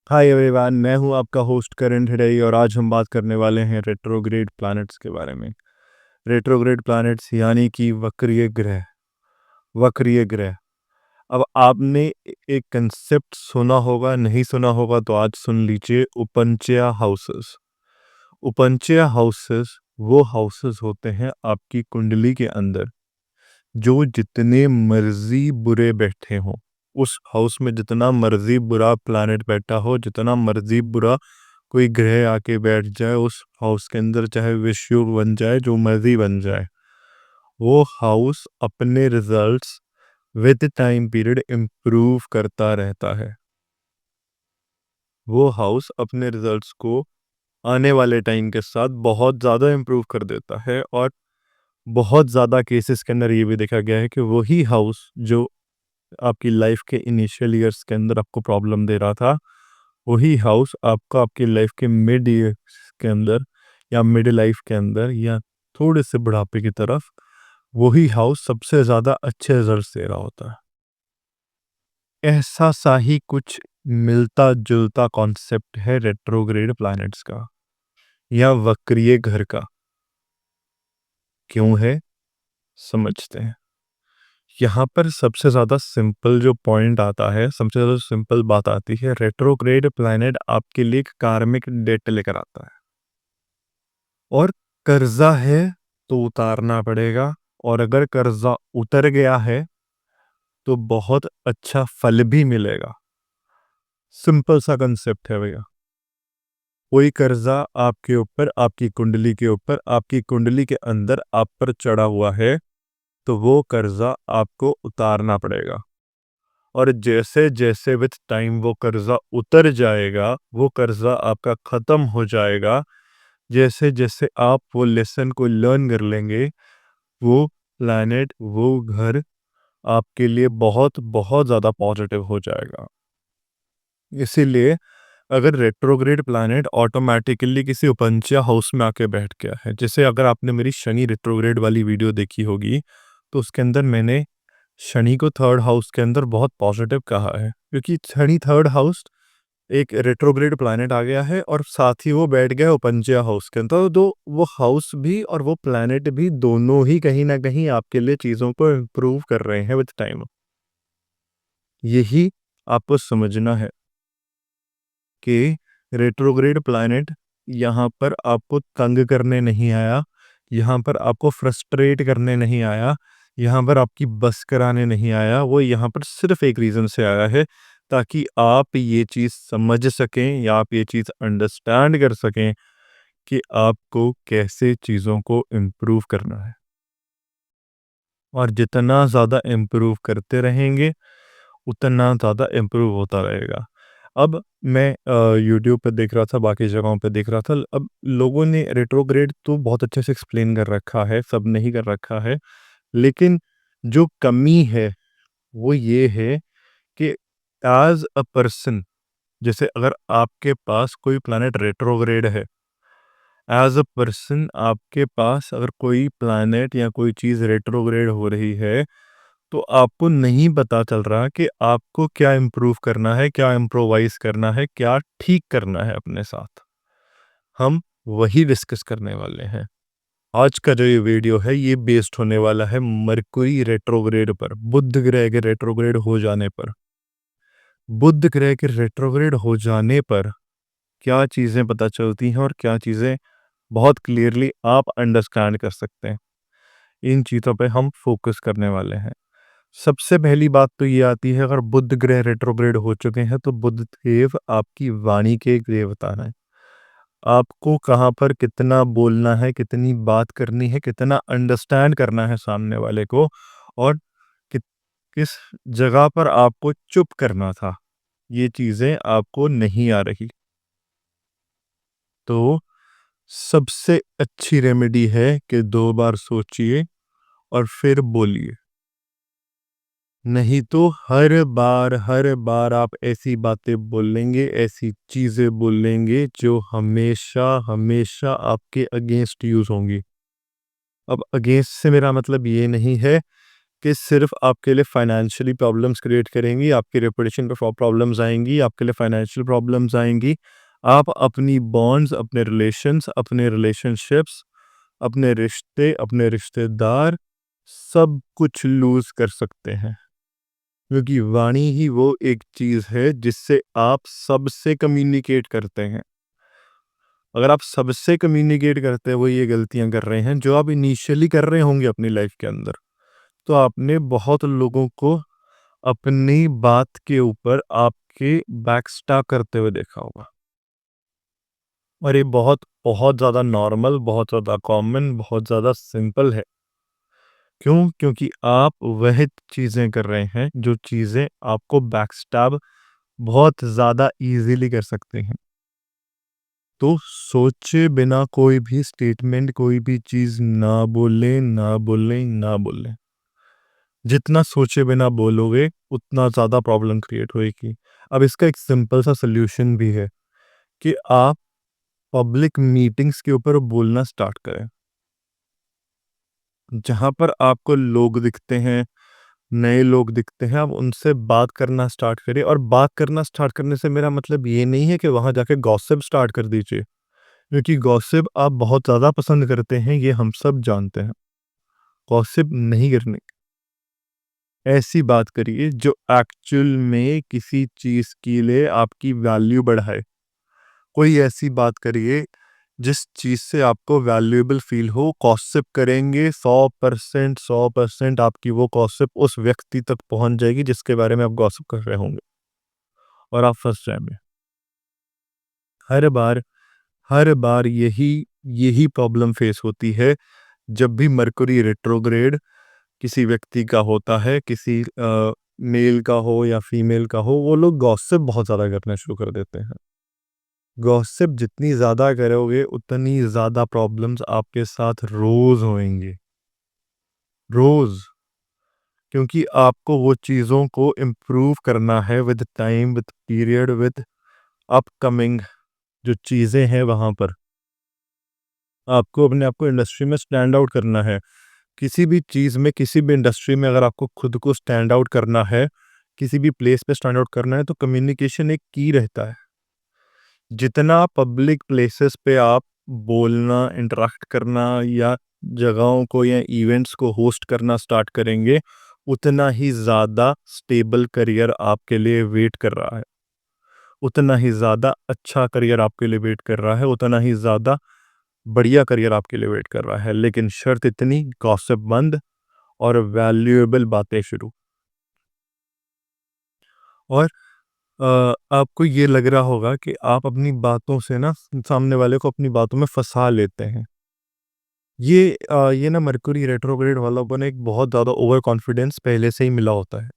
Hi everyone, मैं हूं आपका होस्ट करण हिडई और आज हम बात करने वाले हैं रेट्रोग्रेड प्लैनेट्स के बारे में। रेट्रोग्रेड प्लैनेट्स यानी कि वक्रीय ग्रह। वक्रीय ग्रह। अब आपने एक कंसेप्ट सुना होगा, नहीं सुना होगा तो आज सुन लीजिए। उपंचया हाउसेस। उपंचया हाउसेस वो हाउसेस होते हैं आपकी कुंडली के अंदर जो जितने मर्जी बुरे बैठे हों, उस हाउस में जितना मर्जी बुरा प्लैनेट बैठा हो, जितना मर्जी बुरा कोई ग्रह आके बैठ जाए उस हाउस के अंदर, चाहे विषयुग बन जाए, जो मर्जी बन जाए, वो हाउस अपने results with time period improve करता रहता है। वो हाउस अपने रिजल्ट्स को आने वाले टाइम के साथ बहुत ज़्यादा इम्प्रूव कर देता है और बहुत ज़्यादा केसेस के अंदर ये भी देखा गया है कि वही हाउस जो आपकी लाइफ के इनिशियल ईयर्स के अंदर आपको प्रॉब्लम दे रहा था, वही हाउस आपको आपकी लाइफ के मिड ईयर्स के अंदर या मिड लाइफ के अंदर या थोड़े से बुढ़ापे की तरफ वही हाउस सबसे ज़्यादा अच्छे रिजल्ट्स दे रहा होता है। ऐसा सा ही कुछ मिलता जुलता कॉन्सेप्ट है रेट्रोग्रेड प्लैनेट्स का या वक्रीय घर का। क्यों है, समझते हैं। यहाँ पर सबसे ज़्यादा सिंपल जो पॉइंट आता है, सबसे ज़्यादा सिंपल बात आती है, रेट्रोग्रेड प्लैनेट आपके लिए एक कार्मिक डेट लेकर आता है और कर्जा है तो उतारना पड़ेगा, और अगर कर्जा उतर गया है तो बहुत अच्छा फल भी मिलेगा। सिंपल सा कंसेप्ट है भैया। कोई कर्जा आपके ऊपर, आपकी कुंडली के ऊपर, आपकी कुंडली के अंदर आप पर चढ़ा हुआ है, तो वो कर्जा आपको उतारना पड़ेगा। और जैसे जैसे विथ टाइम वो कर्जा उतर जाएगा, वो कर्जा आपका खत्म हो जाएगा, जैसे जैसे आप वो लेसन को लर्न कर लेंगे, वो प्लैनेट, वो घर आपके लिए बहुत बहुत ज़्यादा पॉजिटिव हो जाएगा। इसीलिए अगर रेट्रोग्रेड प्लैनेट ऑटोमेटिकली किसी उपंचया हाउस में आके बैठ गया है, जैसे अगर आपने मेरी शनि रेट्रोग्रेड वाली वीडियो देखी होगी, तो उसके अंदर मैंने शनि को थर्ड हाउस के अंदर बहुत पॉजिटिव कहा है, क्योंकि शनि थर्ड हाउस एक रेट्रोग्रेड प्लैनेट आ गया है और साथ ही वो बैठ गया है उपंचया हाउस के अंदर। तो वो हाउस भी और वो प्लैनेट भी दोनों ही कहीं ना कहीं आपके लिए चीज़ों को इम्प्रूव कर रहे हैं विद टाइम। यही आपको समझना है कि रेट्रोग्रेड प्लैनेट यहाँ पर आपको तंग करने नहीं आया, यहाँ पर आपको फ्रस्ट्रेट करने नहीं आया, यहाँ पर आपकी बस कराने नहीं आया। वो यहाँ पर सिर्फ एक रीज़न से आया है, ताकि आप ये चीज़ समझ सकें या आप ये चीज़ अंडरस्टैंड कर सकें कि आपको कैसे चीज़ों को इम्प्रूव करना है। और जितना ज़्यादा इम्प्रूव करते रहेंगे, उतना ज़्यादा इम्प्रूव होता रहेगा। अब मैं यूट्यूब पे देख रहा था, बाकी जगहों पे देख रहा था, अब लोगों ने रेट्रोग्रेड तो बहुत अच्छे से एक्सप्लेन कर रखा है, सब नहीं कर रखा है। लेकिन जो कमी है, वो ये है कि एज़ अ पर्सन, जैसे अगर आपके पास कोई प्लैनेट रेट्रोग्रेड है, एज़ अ पर्सन आपके पास अगर कोई प्लैनेट या कोई चीज़ रेट्रोग्रेड हो रही है, तो आपको नहीं पता चल रहा कि आपको क्या इम्प्रूव करना है, क्या इम्प्रोवाइज़ करना है, क्या ठीक करना है अपने साथ। हम वही डिस्कस करने वाले हैं। आज का जो ये वीडियो है, ये बेस्ड होने वाला है मरकुरी रेट्रोग्रेड पर, बुध ग्रह के रेट्रोग्रेड हो जाने पर। बुध ग्रह के रेट्रोग्रेड हो जाने पर क्या चीज़ें पता चलती हैं और क्या चीज़ें बहुत क्लियरली आप अंडरस्टैंड कर सकते हैं। इन चीज़ों पे हम फोकस करने वाले हैं। सबसे पहली बात तो ये आती है, अगर बुध ग्रह रेट्रोग्रेड हो चुके हैं तो बुध देव आपकी वाणी के देवता हैं। आपको कहाँ पर कितना बोलना है, कितनी बात करनी है, कितना अंडरस्टैंड करना है सामने वाले को, और किस जगह पर आपको चुप करना था, ये चीज़ें आपको नहीं आ रही। तो सबसे अच्छी रेमेडी है कि 2 बार सोचिए और फिर बोलिए। नहीं तो हर बार आप ऐसी बातें बोलेंगे, ऐसी चीज़ें बोलेंगे जो हमेशा आपके अगेंस्ट यूज़ होंगी। अब अगेंस्ट से मेरा मतलब ये नहीं है कि सिर्फ़ आपके लिए फाइनेंशियली प्रॉब्लम्स क्रिएट करेंगी, आपकी रेपुटेशन पे प्रॉब्लम्स आएँगी, आपके लिए फाइनेंशियल प्रॉब्लम्स आएँगी। आप अपनी बॉन्ड्स, अपने रिलेशंस, अपने रिलेशनशिप्स, अपने रिश्ते, अपने रिश्तेदार, सब कुछ लूज़ कर सकते हैं। क्योंकि वाणी ही वो एक चीज़ है जिससे आप सबसे कम्युनिकेट करते हैं। अगर आप सबसे कम्युनिकेट करते हुए ये गलतियाँ कर रहे हैं, जो आप इनिशियली कर रहे होंगे अपनी लाइफ़ के अंदर, तो आपने बहुत लोगों को अपनी बात के ऊपर आपके बैकस्टैब करते हुए देखा होगा। और ये बहुत बहुत ज़्यादा नॉर्मल, बहुत ज़्यादा कॉमन, बहुत ज़्यादा सिंपल है। क्यों? क्योंकि आप वह चीज़ें कर रहे हैं, जो चीज़ें आपको बैकस्टैब बहुत ज़्यादा ईज़िली कर सकते हैं। तो सोचे बिना कोई भी स्टेटमेंट, कोई भी चीज़ ना बोलें, ना बोलें, ना बोलें। जितना सोचे बिना बोलोगे, उतना ज़्यादा प्रॉब्लम क्रिएट होएगी। अब इसका एक सिंपल सा सॉल्यूशन भी है कि आप पब्लिक मीटिंग्स के ऊपर बोलना स्टार्ट करें। जहाँ पर आपको लोग दिखते हैं, नए लोग दिखते हैं, आप उनसे बात करना स्टार्ट करिए और बात करना स्टार्ट करने से मेरा मतलब ये नहीं है कि वहाँ जाके गॉसिप स्टार्ट कर दीजिए, क्योंकि गॉसिप आप बहुत ज़्यादा पसंद करते हैं, ये हम सब जानते हैं। गॉसिप नहीं करनी। ऐसी बात करिए जो एक्चुअल में किसी चीज़ के लिए आपकी वैल्यू बढ़ाए। कोई ऐसी बात करिए जिस चीज़ से आपको वैल्यूएबल फ़ील हो। गॉसिप करेंगे 100% 100% आपकी वो गॉसिप उस व्यक्ति तक पहुँच जाएगी जिसके बारे में आप गॉसिप कर रहे होंगे और आप फँस जाएँगे। हर बार हर बार यही यही प्रॉब्लम फेस होती है जब भी मरकुरी रेट्रोग्रेड किसी व्यक्ति का होता है, किसी मेल का हो या फीमेल का हो, वो लोग गॉसिप बहुत ज़्यादा करना शुरू कर देते हैं। गॉसिप जितनी ज़्यादा करोगे, उतनी ज़्यादा प्रॉब्लम्स आपके साथ रोज़ होएँगी, रोज़। क्योंकि आपको वो चीज़ों को इम्प्रूव करना है with time, with period, with upcoming जो चीज़ें हैं वहाँ पर। आपको अपने आप को इंडस्ट्री में स्टैंड आउट करना है। किसी भी चीज़ में, किसी भी इंडस्ट्री में अगर आपको खुद को स्टैंड आउट करना है, किसी भी प्लेस पे स्टैंड आउट करना है, तो कम्युनिकेशन एक की रहता है। जितना पब्लिक प्लेसेस पे आप बोलना, इंटरैक्ट करना या जगहों को या इवेंट्स को होस्ट करना स्टार्ट करेंगे, उतना ही ज़्यादा स्टेबल करियर आपके लिए वेट कर रहा है। उतना ही ज़्यादा अच्छा करियर आपके लिए वेट कर रहा है, उतना ही ज़्यादा बढ़िया करियर आपके लिए वेट कर रहा है। लेकिन शर्त इतनी, गॉसिप बंद और वैल्यूएबल बातें शुरू। और आपको ये लग रहा होगा कि आप अपनी बातों से ना सामने वाले को अपनी बातों में फँसा लेते हैं। ये ना मरकुरी रेट्रोग्रेड वालों को ना एक बहुत ज़्यादा ओवर कॉन्फिडेंस पहले से ही मिला होता है।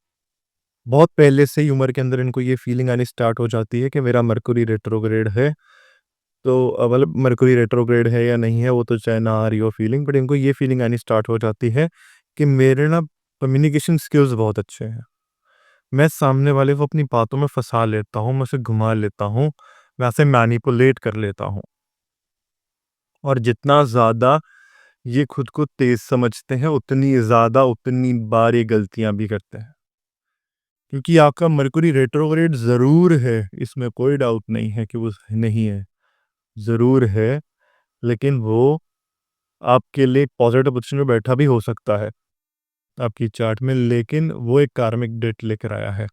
बहुत पहले से ही उम्र के अंदर इनको ये फीलिंग आनी स्टार्ट हो जाती है कि मेरा मरकुरी रेट्रोग्रेड है। तो मतलब मरकुरी रेट्रोग्रेड है या नहीं है वो तो चाहे ना आ रही हो फीलिंग, बट इनको ये फीलिंग आनी स्टार्ट हो जाती है कि मेरे ना कम्युनिकेशन स्किल्स बहुत अच्छे हैं। मैं सामने वाले को अपनी बातों में फँसा लेता हूँ, मैं उसे घुमा लेता हूँ, मैं उसे मैनिपुलेट कर लेता हूँ। और जितना ज़्यादा ये खुद को तेज़ समझते हैं, उतनी बार ये गलतियाँ भी करते हैं। क्योंकि आपका मरकुरी रेट्रोग्रेड ज़रूर है, इसमें कोई डाउट नहीं है कि वो नहीं है, ज़रूर है, लेकिन वो आपके लिए एक पॉज़िटिव पोज़ीशन में बैठा भी हो सकता है, आपकी चार्ट में, लेकिन वो एक कार्मिक डेट लेकर आया है।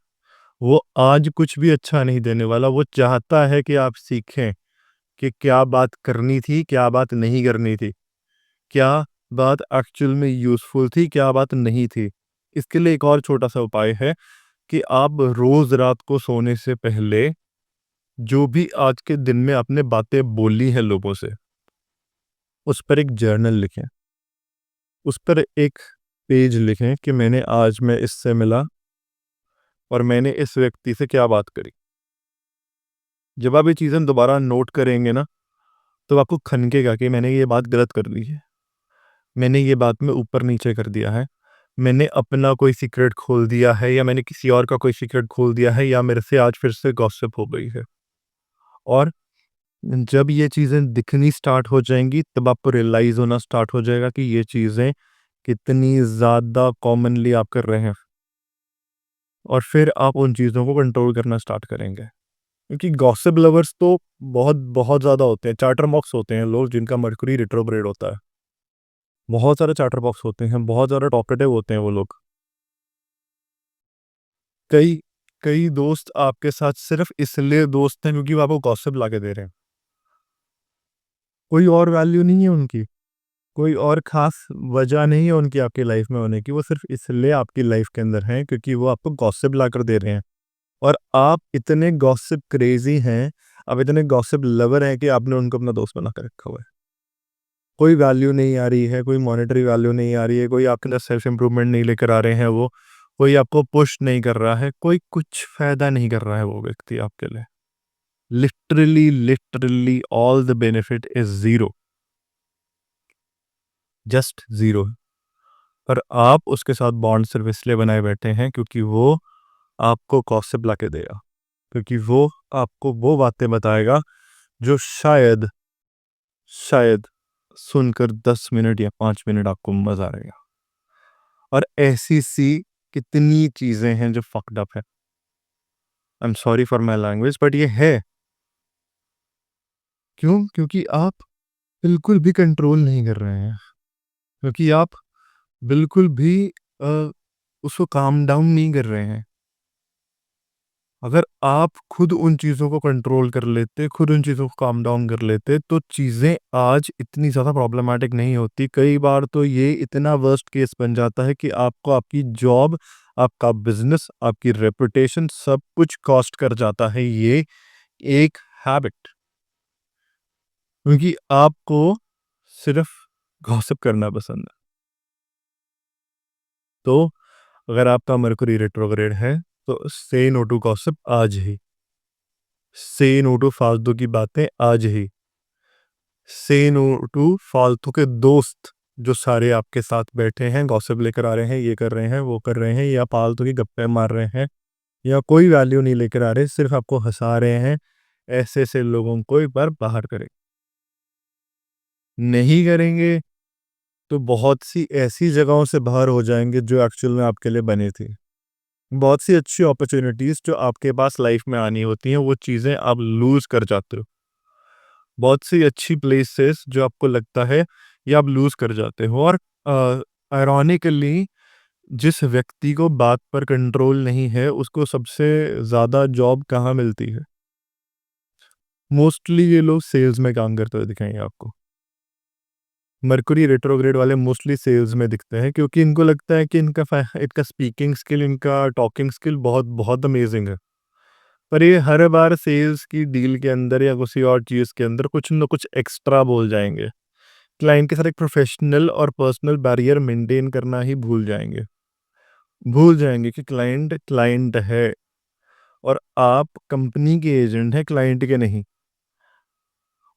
वो आज कुछ भी अच्छा नहीं देने वाला, वो चाहता है कि आप सीखें कि क्या बात करनी थी, क्या बात नहीं करनी थी। क्या बात एक्चुअल में यूज़फुल थी, क्या बात नहीं थी। इसके लिए एक और छोटा-सा उपाय है कि आप रोज़ रात को सोने से पहले जो भी आज के दिन में आपने बातें बोली हैं लोगों से, उस पर एक जर्नल लिखें। उस पर एक पेज लिखें कि मैंने आज मैं इससे मिला और मैंने इस व्यक्ति से क्या बात करी। जब आप ये चीज़ें दोबारा नोट करेंगे ना, तो आपको खनकेगा कि मैंने ये बात गलत कर दी है। मैंने ये बात में ऊपर-नीचे कर दिया है। मैंने अपना कोई सीक्रेट खोल दिया है या मैंने किसी और का कोई सीक्रेट खोल दिया है या मेरे से आज फिर से गॉसिप हो गई है। और जब ये चीज़ें दिखनी स्टार्ट हो जाएँगी, तब आपको रियलाइज़ होना स्टार्ट हो जाएगा कि ये चीज़ें कितनी ज़्यादा कॉमनली आप कर रहे हैं, और फिर आप उन चीज़ों को कंट्रोल करना स्टार्ट करेंगे। क्योंकि गॉसिप लवर्स तो बहुत बहुत ज़्यादा होते हैं, चार्टर बॉक्स होते हैं लोग जिनका मर्क्यूरी रिट्रोग्रेड होता है। बहुत सारे चार्टर बॉक्स होते हैं, बहुत ज़्यादा टॉकेटिव होते हैं वो लोग। कई कई दोस्त आपके साथ सिर्फ़ इसलिए दोस्त हैं क्योंकि वो आपको गॉसिप लाके दे रहे हैं। कोई और वैल्यू नहीं है उनकी, कोई और ख़ास वजह नहीं है उनकी आपकी लाइफ़ में होने की, वो सिर्फ़ इसलिए आपकी लाइफ़ के अंदर हैं क्योंकि वो आपको गॉसिप लाकर दे रहे हैं। और आप इतने गॉसिप क्रेज़ी हैं, आप इतने गॉसिप लवर हैं कि आपने उनको अपना दोस्त बना के रखा हुआ है। कोई वैल्यू नहीं आ रही है, कोई मॉनेटरी वैल्यू नहीं आ रही है, कोई आपके अंदर सेल्फ इम्प्रूवमेंट नहीं लेकर आ रहे हैं वो, कोई आपको पुश नहीं कर रहा है, कोई कुछ फ़ायदा नहीं कर रहा है वो व्यक्ति आपके लिए। Literally, literally all the benefit is zero, just zero. पर आप उसके साथ बॉन्ड सिर्फ़ इसलिए बनाए बैठे हैं क्योंकि वो आपको गॉसिप लाके देगा, क्योंकि वो आपको वो बातें बताएगा जो शायद सुनकर 10 मिनट या 5 मिनट आपको मज़ा आएगा। और ऐसी-सी कितनी चीज़ें हैं जो फ़क्ड अप है। I am sorry for my language but ये है। क्यों? क्योंकि आप बिल्कुल भी कंट्रोल नहीं कर रहे हैं। क्योंकि आप बिल्कुल भी अ, उसको काम डाउन नहीं कर रहे हैं। अगर आप खुद उन चीज़ों को कंट्रोल कर लेते, खुद उन चीज़ों को काम डाउन कर लेते, तो चीज़ें आज इतनी ज़्यादा प्रॉब्लमैटिक नहीं होती। कई बार तो ये इतना वर्स्ट केस बन जाता है कि आपको आपकी जॉब, आपका बिज़नेस, आपकी रेपुटेशन सब कुछ कॉस्ट कर जाता है ये एक हैबिट। क्योंकि आपको सिर्फ़ गॉसिप करना पसंद है। तो अगर आपका मर्क्यूरी रेट्रोग्रेड है, तो से नो टू गॉसिप आज ही। से नो टू फालतू की बातें आज ही। से नो टू फालतू के दोस्त जो सारे आपके साथ बैठे हैं, गॉसिप लेकर आ रहे हैं, ये कर रहे हैं, वो कर रहे हैं, या फालतू की गप्पे मार रहे हैं, या कोई वैल्यू नहीं लेकर आ रहे, सिर्फ़ आपको हँसा रहे हैं। ऐसे-ऐसे लोगों को एक बार बाहर करें। नहीं करेंगे तो बहुत सी ऐसी जगहों से बाहर हो जाएँगे जो एक्चुअल में आपके लिए बनी थी। बहुत सी अच्छी अपॉर्च्युनिटीज़ जो आपके पास लाइफ़ में आनी होती हैं, वो चीज़ें आप लूज़ कर जाते हो। बहुत सी अच्छी प्लेसेस जो आपको लगता है ये आप लूज़ कर जाते हो। और आयरॉनिकली जिस व्यक्ति को बात पर कंट्रोल नहीं है, उसको सबसे ज़्यादा जॉब कहाँ मिलती है? मोस्टली ये लोग सेल्स में काम करते हुए दिखेंगे आपको। मर्कुरी रेट्रोग्रेड वाले मोस्टली सेल्स में दिखते हैं क्योंकि इनको लगता है कि इनका स्पीकिंग स्किल, इनका टॉकिंग स्किल बहुत बहुत अमेजिंग है। पर ये हर बार सेल्स की डील के अंदर या किसी और चीज़ के अंदर कुछ न कुछ एक्स्ट्रा बोल जाएँगे। क्लाइंट के साथ एक प्रोफेशनल और पर्सनल बैरियर मेंटेन करना ही भूल जाएँगे। भूल जाएँगे कि क्लाइंट क्लाइंट है और आप कंपनी के एजेंट हैं, क्लाइंट के नहीं।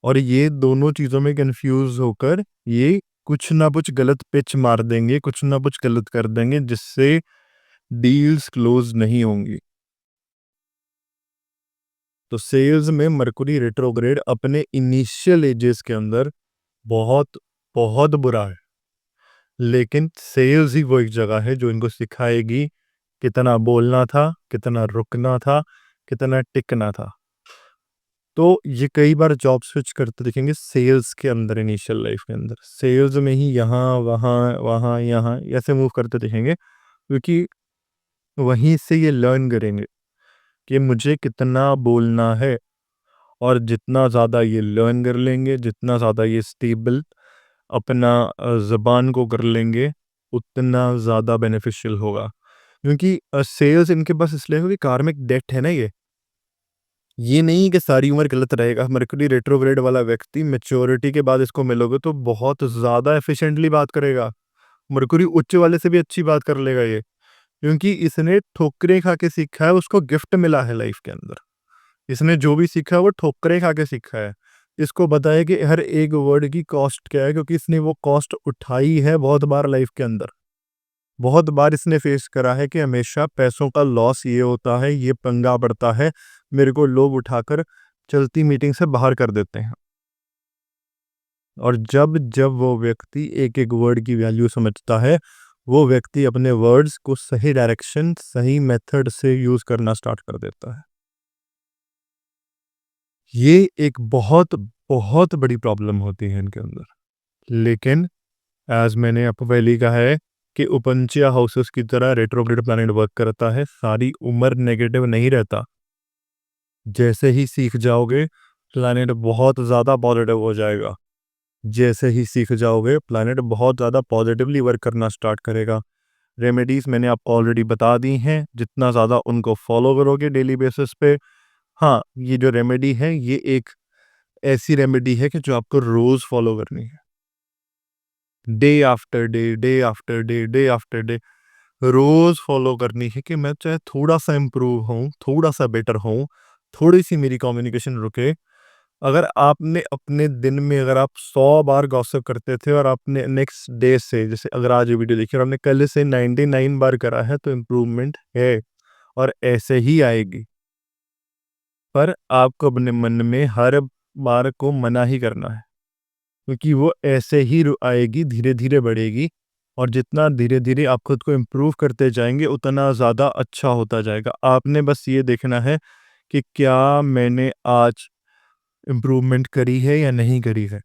और ये दोनों चीज़ों में कन्फ्यूज़ होकर ये कुछ ना कुछ गलत पिच मार देंगे, कुछ ना कुछ गलत कर देंगे जिससे डील्स क्लोज़ नहीं होंगी। तो सेल्स में मर्कुरी रेट्रोग्रेड अपने इनिशियल एजेस के अंदर बहुत, बहुत बुरा है। लेकिन सेल्स ही वो एक जगह है जो इनको सिखाएगी कितना बोलना था, कितना रुकना था, कितना टिकना था। तो ये कई बार जॉब स्विच करते दिखेंगे सेल्स के अंदर, इनिशियल लाइफ के अंदर। सेल्स में ही यहाँ, वहाँ, वहाँ, यहाँ ऐसे मूव करते दिखेंगे क्योंकि वहीं से ये लर्न करेंगे कि मुझे कितना बोलना है। और जितना ज़्यादा ये लर्न कर लेंगे, जितना ज़्यादा ये स्टेबल अपना ज़ुबान को कर लेंगे, उतना ज़्यादा बेनिफिशियल होगा। क्योंकि सेल्स इनके पास इसलिए क्योंकि कार्मिक डेट है ना ये। ये नहीं कि सारी उम्र गलत रहेगा। मर्क्यूरी रेट्रोग्रेड वाला व्यक्ति मैच्योरिटी के बाद इसको मिलोगे तो बहुत ज़्यादा एफिशिएंटली बात करेगा। मर्क्यूरी उच्च वाले से भी अच्छी बात कर लेगा ये, क्योंकि इसने ठोकरें खा के सीखा है, उसको गिफ्ट मिला है लाइफ के अंदर। इसने जो भी सीखा है वो ठोकरें खा के सीखा है। इसको पता है कि हर एक वर्ड की कॉस्ट क्या है, क्योंकि इसने वो कॉस्ट उठाई है बहुत बार लाइफ के अंदर। बहुत बार इसने फेस करा है कि हमेशा पैसों का लॉस ये होता है, ये पंगा पड़ता है, मेरे को लोग उठाकर चलती मीटिंग से बाहर कर देते हैं। और जब जब वो व्यक्ति एक एक वर्ड की वैल्यू समझता है, वो व्यक्ति अपने वर्ड्स को सही डायरेक्शन, सही मेथड से यूज करना स्टार्ट कर देता है। ये एक बहुत बहुत बड़ी प्रॉब्लम होती है इनके अंदर। लेकिन एज मैंने आपको पहले ही कहा है कि उपंच्या हाउसेस की तरह रेट्रोग्रेड प्लैनेट वर्क करता है। सारी उम्र नेगेटिव नहीं रहता। जैसे ही सीख जाओगे, प्लैनेट बहुत ज़्यादा पॉजिटिव हो जाएगा। जैसे ही सीख जाओगे, प्लैनेट बहुत ज़्यादा पॉजिटिवली वर्क करना स्टार्ट करेगा। रेमेडीज़ मैंने आपको ऑलरेडी बता दी हैं। जितना ज़्यादा उनको फॉलो करोगे डेली बेसिस पे, हाँ, ये जो रेमेडी है, ये एक ऐसी रेमेडी है कि जो आपको रोज़ फॉलो करनी है। Day after day, day after day, day after day, रोज़ फॉलो करनी है कि मैं चाहे थोड़ा-सा इम्प्रूव हूँ, थोड़ा-सा बेटर हूँ, थोड़ी-सी मेरी कम्युनिकेशन रुके। अगर आपने अपने दिन में अगर आप 100 बार गॉसिप करते थे और आपने नेक्स्ट डे से, जैसे अगर आज ये वीडियो देखी और आपने कल से 99 बार करा है, तो इम्प्रूवमेंट है और ऐसे ही आएगी। पर आपको अपने मन में हर बार को मना ही करना है, क्योंकि वो ऐसे ही आएगी, धीरे-धीरे बढ़ेगी और जितना धीरे-धीरे आप खुद को इम्प्रूव करते जाएँगे, उतना ज़्यादा अच्छा होता जाएगा। आपने बस ये देखना है कि क्या मैंने आज इम्प्रूवमेंट करी है या नहीं करी है।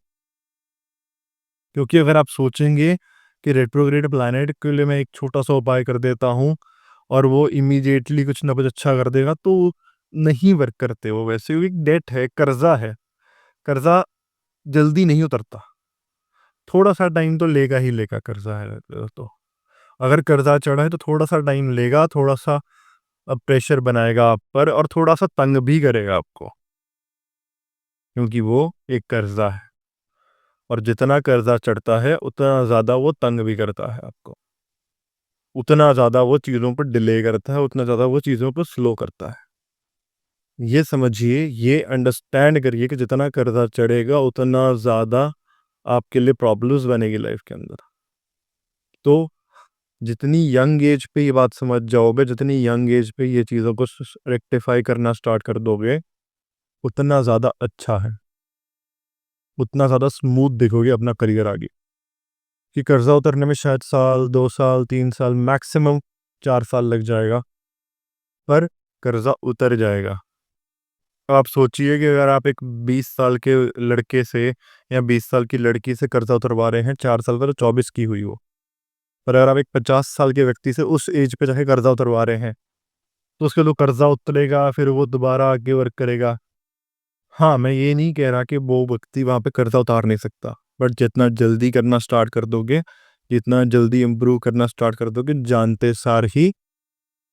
क्योंकि अगर आप सोचेंगे कि रेट्रोग्रेड प्लैनेट के लिए मैं एक छोटा-सा उपाय कर देता हूँ और वो इमीडिएटली कुछ ना कुछ अच्छा कर देगा, तो नहीं वर्क करते वो वैसे। वो एक डेट है, कर्ज़ा है। कर्ज़ा जल्दी नहीं उतरता। थोड़ा-सा टाइम तो लेगा ही लेगा, कर्ज़ा है तो। अगर कर्ज़ा चढ़ा है तो थोड़ा-सा टाइम लेगा, थोड़ा-सा प्रेशर बनाएगा आप पर और थोड़ा-सा तंग भी करेगा आपको, क्योंकि वो एक कर्ज़ा है और जितना कर्ज़ा चढ़ता है, उतना ज़्यादा वो तंग भी करता है आपको। उतना ज़्यादा वो चीज़ों पर डिले करता है, उतना ज़्यादा वो चीज़ों को स्लो करता है। ये समझिए, ये अंडरस्टैंड करिए कि जितना कर्ज़ा चढ़ेगा, उतना ज़्यादा आपके लिए प्रॉब्लम्स बनेगी लाइफ़ के अंदर। तो जितनी यंग एज पे ये बात समझ जाओगे, जितनी यंग एज पे ये चीज़ों को रेक्टिफाई करना स्टार्ट कर दोगे, उतना ज़्यादा अच्छा है, उतना ज़्यादा स्मूथ देखोगे अपना करियर आगे। कि कर्जा उतरने में शायद साल, 2 साल, 3 साल, मैक्सिमम 4 साल लग जाएगा, पर कर्जा उतर जाएगा। आप सोचिए कि अगर आप एक 20 साल के लड़के से या 20 साल की लड़की से कर्जा उतरवा रहे हैं, 4 साल पर, तो 24 की हुई वो। पर अगर आप एक 50 साल के व्यक्ति से उस एज पे जाके कर्जा उतरवा रहे हैं, तो उसके लिए कर्जा उतरेगा, फिर वो दोबारा आगे वर्क करेगा। हाँ, मैं ये नहीं कह रहा कि वो व्यक्ति वहाँ पे कर्जा उतार नहीं सकता, बट जितना जल्दी करना स्टार्ट कर दोगे, जितना जल्दी इम्प्रूव करना स्टार्ट कर दोगे, जानते सार ही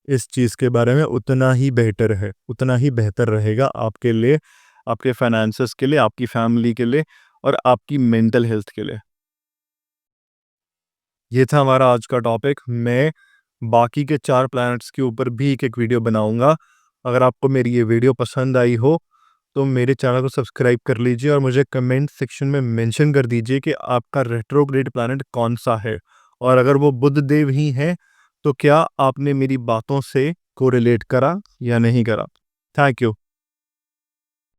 इस चीज़ के बारे में, उतना ही बेटर है, उतना ही बेहतर रहेगा आपके लिए, आपके फाइनेंसेस के लिए, आपकी फैमिली के लिए और आपकी मेंटल हेल्थ के लिए। ये था हमारा आज का टॉपिक। मैं बाकी के 4 प्लैनेट्स के ऊपर भी एक-एक वीडियो बनाऊँगा। अगर आपको मेरी ये वीडियो पसंद आई हो, तो मेरे चैनल को सब्सक्राइब कर लीजिए और मुझे कमेंट सेक्शन में मेंशन कर दीजिए कि आपका रेट्रोग्रेड प्लैनेट कौन-सा है? और अगर वो बुध देव ही हैं, तो क्या आपने मेरी बातों से कोरिलेट करा या नहीं करा? Thank you.